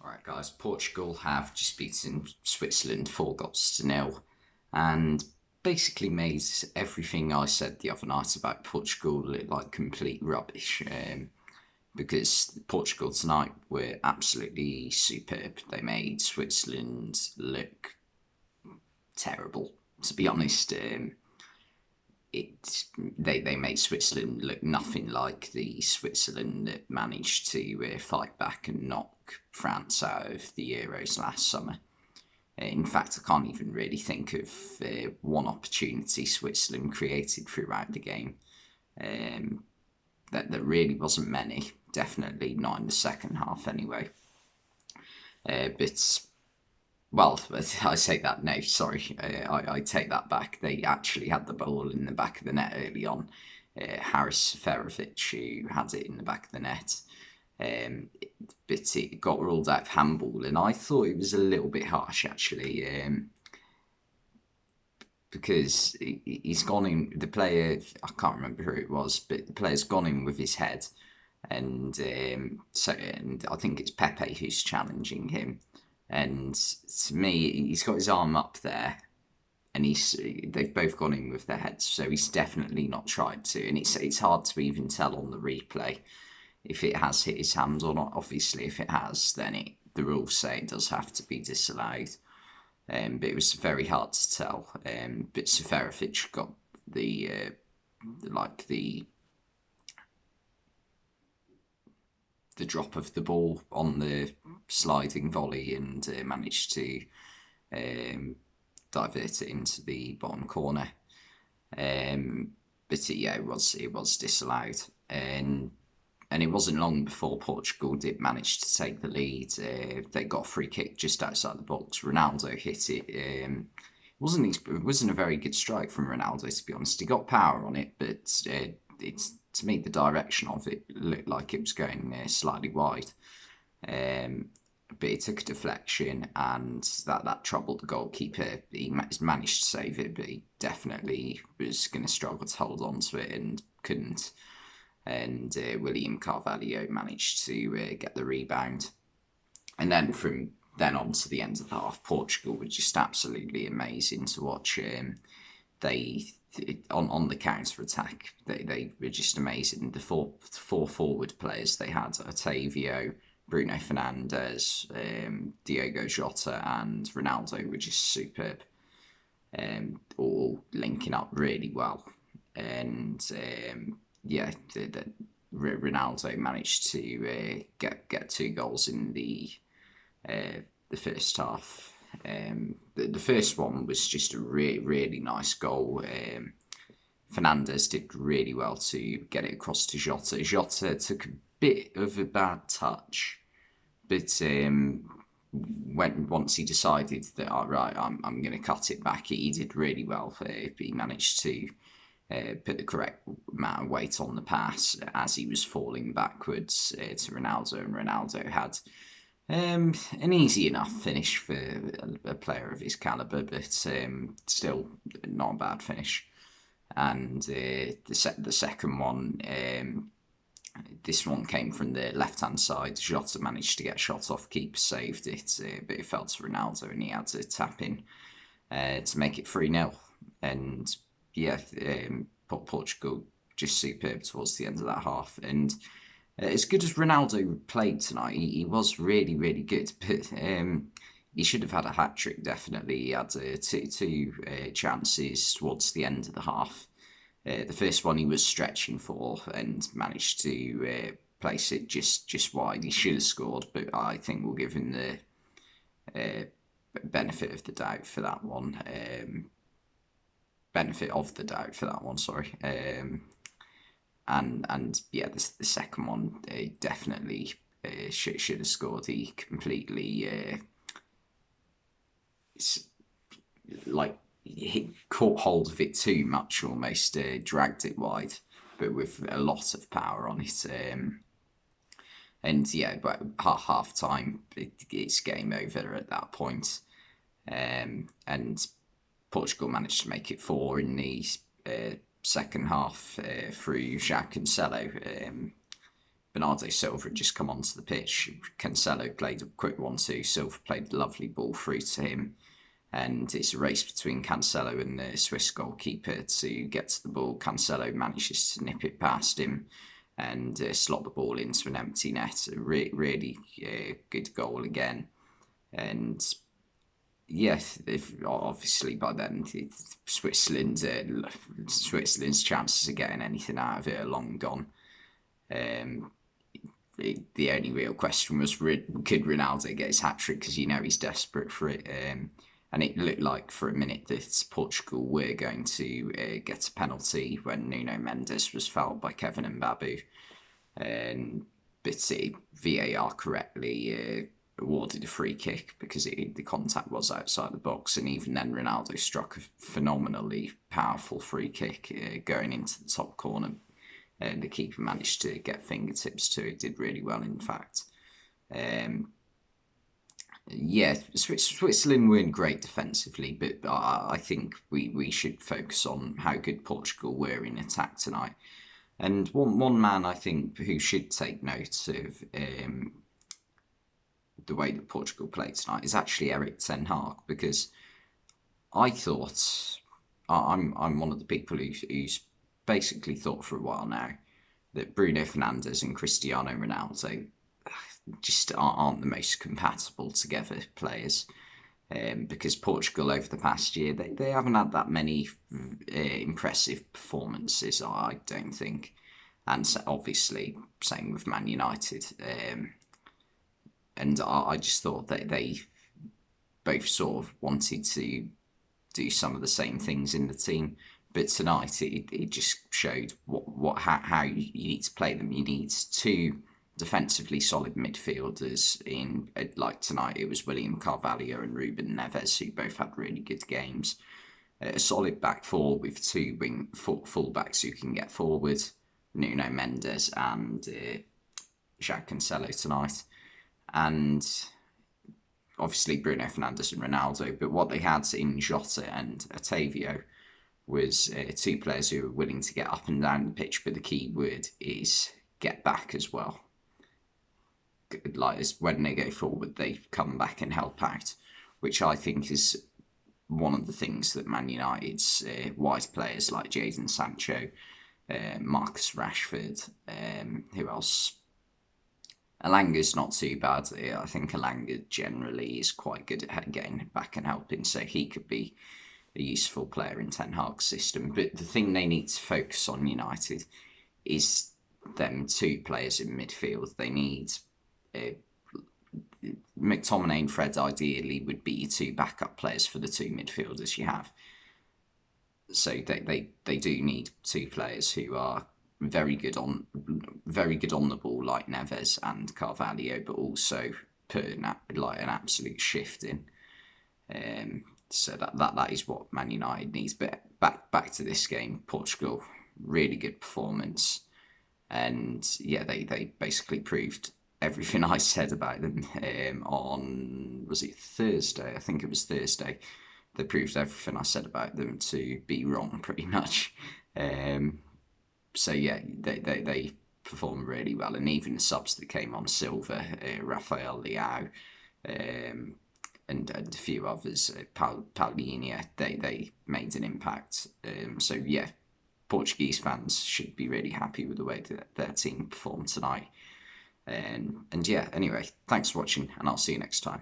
Alright guys, Portugal have just beaten Switzerland 4 goals to 0 and basically made everything I said the other night about Portugal look like complete rubbish. Because Portugal tonight were absolutely superb. They made Switzerland look terrible, to be honest. They made Switzerland look nothing like the Switzerland that managed to fight back and knock France out of the Euros last summer. In fact, I can't even really think of one opportunity Switzerland created throughout the game. That there really wasn't many. Definitely not in the second half, anyway. But well, I say that, no, sorry, I take that back. They actually had the ball in the back of the net early on. Haris Seferovic, who had it in the back of the net. But it got ruled out of handball, and I thought it was a little bit harsh, actually, because he's gone in, the player, I can't remember who it was, but the player's gone in with his head, and and I think it's Pepe who's challenging him. And to me, he's got his arm up there, and they've both gone in with their heads, so he's definitely not tried to. And it's hard to even tell on the replay if it has hit his hand or not. Obviously, if it has, then the rules say it does have to be disallowed. But it was very hard to tell. But Seferovic got the the drop of the ball on the sliding volley and managed to divert it into the bottom corner. But yeah, it was disallowed, and it wasn't long before Portugal did manage to take the lead. They got a free kick just outside the box. Ronaldo hit it. It wasn't a very good strike from Ronaldo, to be honest. He got power on it, but it's, to me, the direction of it looked like it was going slightly wide. But it took a deflection, and that troubled the goalkeeper. He managed to save it, but he definitely was going to struggle to hold on to it and couldn't. And William Carvalho managed to get the rebound. And then from then on to the end of the half, Portugal were just absolutely amazing to watch. They on the counter attack, they were just amazing. The four forward players they had, Otavio, Bruno Fernandes, Diogo Jota, and Ronaldo, were just superb. All linking up really well, and yeah, Ronaldo managed to get 2 goals in the first half. The first one was just a really nice goal. Fernandes did really well to get it across to Jota. Jota took a bit of a bad touch, but once he decided that, all right, I'm going to cut it back, he did really well. He managed to put the correct amount of weight on the pass as he was falling backwards to Ronaldo, and Ronaldo had an easy enough finish for a player of his calibre, but still not a bad finish. And the second one, this one came from the left-hand side. Jota managed to get a shot off, keeper saved it, but it fell to Ronaldo, and he had to tap in to make it 3-0. And yeah, Portugal just superb towards the end of that half. And as good as Ronaldo played tonight, he was really good. But he should have had a hat-trick, definitely. He had two chances towards the end of the half. The first one he was stretching for and managed to place it just wide. He should have scored, but I think we'll give him the benefit of the doubt for that one. Sorry. And yeah, the second one definitely should have scored. He completely he caught hold of it too much, almost dragged it wide, but with a lot of power on it. And yeah, but half time, it's game over at that point. And Portugal managed to make it 4 in the second half through Jacques Cancelo. Bernardo Silva had just come onto the pitch. Cancelo played a quick 1-2. Silva played a lovely ball through to him. And it's a race between Cancelo and the Swiss goalkeeper to get to the ball. Cancelo manages to nip it past him and slot the ball into an empty net. A really good goal again. And yes, obviously by then Switzerland's chances of getting anything out of it are long gone. The only real question was, could Ronaldo get his hat-trick, because he's desperate for it. And it looked like for a minute that Portugal were going to get a penalty when Nuno Mendes was fouled by Kevin Mbabu. But VAR correctly awarded a free kick because the contact was outside the box, and even then Ronaldo struck a phenomenally powerful free kick going into the top corner. And the keeper managed to get fingertips to it, did really well in fact. Switzerland weren't great defensively, but I think we should focus on how good Portugal were in attack tonight. And one man I think who should take note of the way that Portugal played tonight is actually Erik ten Hag, because I thought, I'm one of the people who's basically thought for a while now that Bruno Fernandes and Cristiano Ronaldo just aren't the most compatible together players, because Portugal over the past year they haven't had that many impressive performances, I don't think, and so obviously same with Man United, and I just thought that they both sort of wanted to do some of the same things in the team. But tonight it just showed how you need to play them. You need two defensively solid midfielders in, like tonight it was William Carvalho and Ruben Neves, who both had really good games. A solid back four with two full-backs who can get forward, Nuno Mendes and João Cancelo tonight. And obviously Bruno Fernandes and Ronaldo, but what they had in Jota and Otavio was two players who were willing to get up and down the pitch, but the key word is get back as well. Like, when they go forward, they come back and help out, which I think is one of the things that Man United's wise players like Jadon Sancho, Marcus Rashford, who else? Elanga's not too bad. I think Elanga generally is quite good at getting back and helping, so he could be a useful player in Ten Hag's system. But the thing they need to focus on, United, is them two players in midfield. They need McTominay and Fred ideally would be your two backup players for the two midfielders you have. So they do need two players who are very good on the ball, like Neves and Carvalho, but also put an absolute shift in. So that is what Man United needs. But back to this game, Portugal, really good performance, and yeah, they basically proved everything I said about them on, was it Thursday? I think it was Thursday. They proved everything I said about them to be wrong, pretty much. So yeah, they performed really well, and even the subs that came on, Silva, Rafael Leao, and a few others, Paulinho, they made an impact. So yeah, Portuguese fans should be really happy with the way that their team performed tonight. And yeah, anyway, thanks for watching, and I'll see you next time.